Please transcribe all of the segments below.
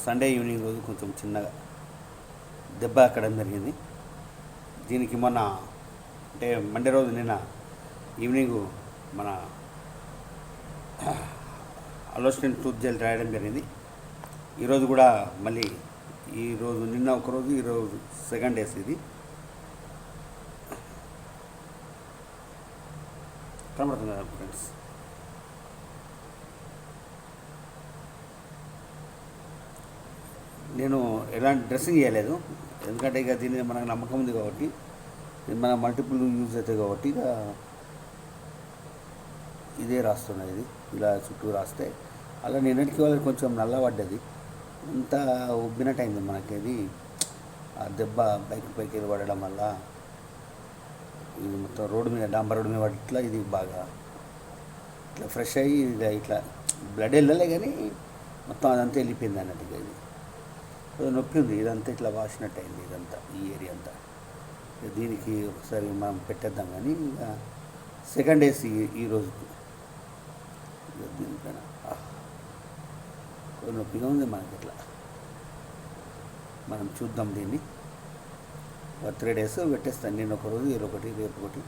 Sunday evening రోజు కొంచెం చిన్నగా దెబ్బ ఎక్కడం జరిగింది. దీనికి మొన్న అంటే మండే రోజు నిన్న ఈవినింగ్ మన అలోస్టిన్ టూత్ జెల్ రాయడం జరిగింది. ఈరోజు కూడా మళ్ళీ ఈరోజు నిన్న ఒకరోజు ఈరోజు సెకండ్ డేస్ ఇది కనబడుతుంది కదా ఫ్రెండ్స్. నేను ఎలాంటి డ్రెస్సింగ్ చేయలేదు, ఎందుకంటే ఇక దీని మనకు నమ్మకం ఉంది కాబట్టి, మన మల్టిపుల్ యూజ్ అవుతాయి కాబట్టి ఇక ఇదే రాస్తున్నా. ఇది ఇలా చుట్టూ రాస్తే అలా నిన్నటికి వాళ్ళకి కొంచెం నల్లబడ్డది, అంతా ఉబ్బినట్టయింది మనకి. ఇది ఆ దెబ్బ పైకి పడడం వల్ల ఇది మొత్తం రోడ్డు మీద డాంబర్ రోడ్డు మీద పడి ఇట్లా ఇది బాగా ఇట్లా ఫ్రెష్ అయ్యి ఇట్లా బ్లడ్ వెళ్ళలే కానీ మొత్తం అదంతా వెళ్ళిపోయింది అన్నట్టుగా. ఇది నొప్పి ఉంది, ఇదంతా ఇట్లా వాసినట్టు అయింది, ఇదంతా ఈ ఏరియా అంతా. దీనికి ఒకసారి మనం పెట్టేద్దాం కానీ ఇక సెకండ్ డేస్ ఈ రోజుకు దీనిపైన నొప్పిగా ఉంది మనకి. ఇట్లా మనం చూద్దాం దీన్ని. 3 డేస్ పెట్టేస్తాను, నేను ఒకరోజు ఒకటి రేపు ఒకటి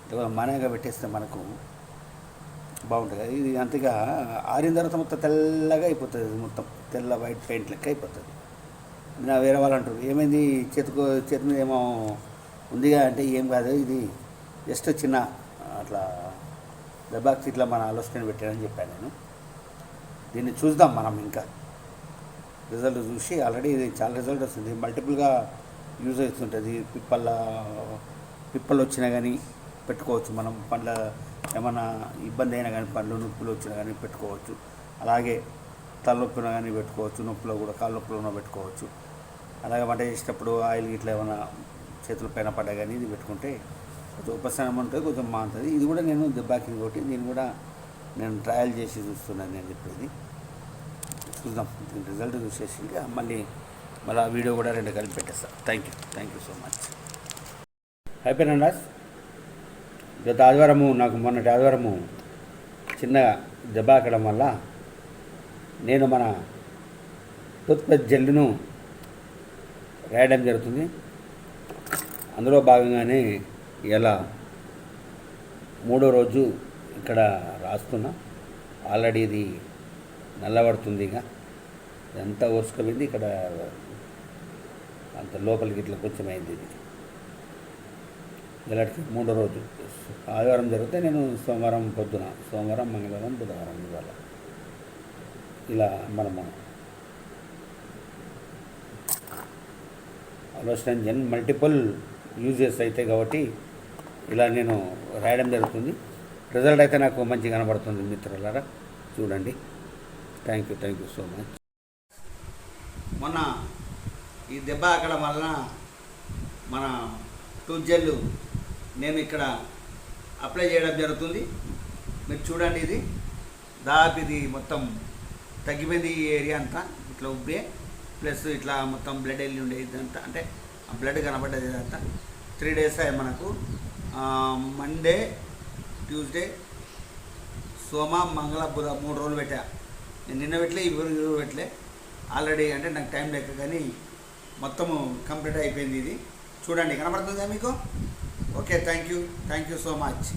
ఇట్లా మనగా పెట్టేస్తే మనకు బాగుంటుంది. ఇది అంతగా ఆరిన తర్వాత మొత్తం తెల్లగా అయిపోతుంది, మొత్తం తెల్ల వైట్ పెయింట్ లెక్క అయిపోతుంది. నా వేరే వాళ్ళు అంటారు ఏమైంది చేతి మీద ఏమో ఉందిగా అంటే ఏం కాదు, ఇది జస్ట్ చిన్న అట్లా దెబ్బకి ఇట్లా మన ఆలోచన పెట్టానని చెప్పాను నేను. దీన్ని చూద్దాం మనం ఇంకా రిజల్ట్ చూసి. ఆల్రెడీ ఇది చాలా రిజల్ట్ వస్తుంది, మల్టిపుల్గా యూజ్ అవుతుంటుంది. పిప్పలు వచ్చినా కానీ పెట్టుకోవచ్చు మనం, పండ్ల ఏమైనా ఇబ్బంది అయినా కానీ, పండ్లు నొప్పులు వచ్చినా కానీ పెట్టుకోవచ్చు. అలాగే తలనొప్పిన కానీ పెట్టుకోవచ్చు, నొప్పిలో కూడా కాళ్ళ నొప్పులో పెట్టుకోవచ్చు. అలాగే వంట చేసేటప్పుడు ఆయిల్ ఇట్లా ఏమైనా చేతుల పైన పడ్డా కానీ ఇది పెట్టుకుంటే కొంచెం ఉపశమనం ఉంటుంది, కొంచెం బాగుంటుంది. ఇది కూడా నేను దెబ్బకి కొట్టి దీన్ని కూడా నేను ట్రయల్ చేసి చూస్తున్నాను. నేను చెప్పేది చూద్దాం, దీని రిజల్ట్ చూసేసి మళ్ళీ ఆ వీడియో కూడా 2 కలిపి పెట్టేస్తాను. Thank you so much. అయిపోయినా గత ఆదివారము నాకు మొన్నటి ఆదివారము చిన్నగా దెబ్బ ఆకడం వల్ల నేను మన టూత్పేస్ట్ జెల్లును రాయడం జరుగుతుంది. అందులో భాగంగానే ఇలా 3వ రోజు ఇక్కడ రాస్తున్నా. ఆల్రెడీ ఇది నల్లబడుతుంది, ఇక ఎంత ఓర్చుకోపోయింది ఇక్కడ అంత లోపలికి ఇట్లా కొంచెం అయింది. ఇది ఇలాంటి 3వ రోజు ఆదివారం జరిగితే నేను సోమవారం పొద్దున, సోమవారం మంగళవారం బుధవారం ఇవాళ ఇలా మనము ఆలోచన మల్టిపుల్ యూజెస్ అవుతాయి కాబట్టి ఇలా నేను రాయడం జరుగుతుంది. రిజల్ట్ అయితే నాకు మంచిగా కనబడుతుంది మిత్రులారా, చూడండి. Thank you so much. మొన్న ఈ దెబ్బ ఆకడం వలన మన టూత్ జెల్ నేను ఇక్కడ అప్లై చేయడం జరుగుతుంది. మీరు చూడండి, ఇది దాదాపు ఇది మొత్తం తగ్గిపోయింది. ఈ ఏరియా అంతా ఇట్లా ఉబ్బే ప్లస్ ఇట్లా మొత్తం బ్లడ్ వెళ్ళి ఉండేది ఇదంతా, అంటే బ్లడ్ కనబడ్డది ఇదంతా. 3 డేస్ అయ్యి మనకు మండే, ట్యూస్డే, సోమ, మంగళ, బుధ 3 రోజులు పెట్టా. నేను నిన్న పెట్టలే, ఈ రోజు పెట్టలే. ఆల్రెడీ అంటే నాకు టైం లేక కానీ మొత్తము కంప్లీట్ అయిపోయింది. ఇది చూడండి, కనబడుతుందా మీకు? Okay, thank you so much.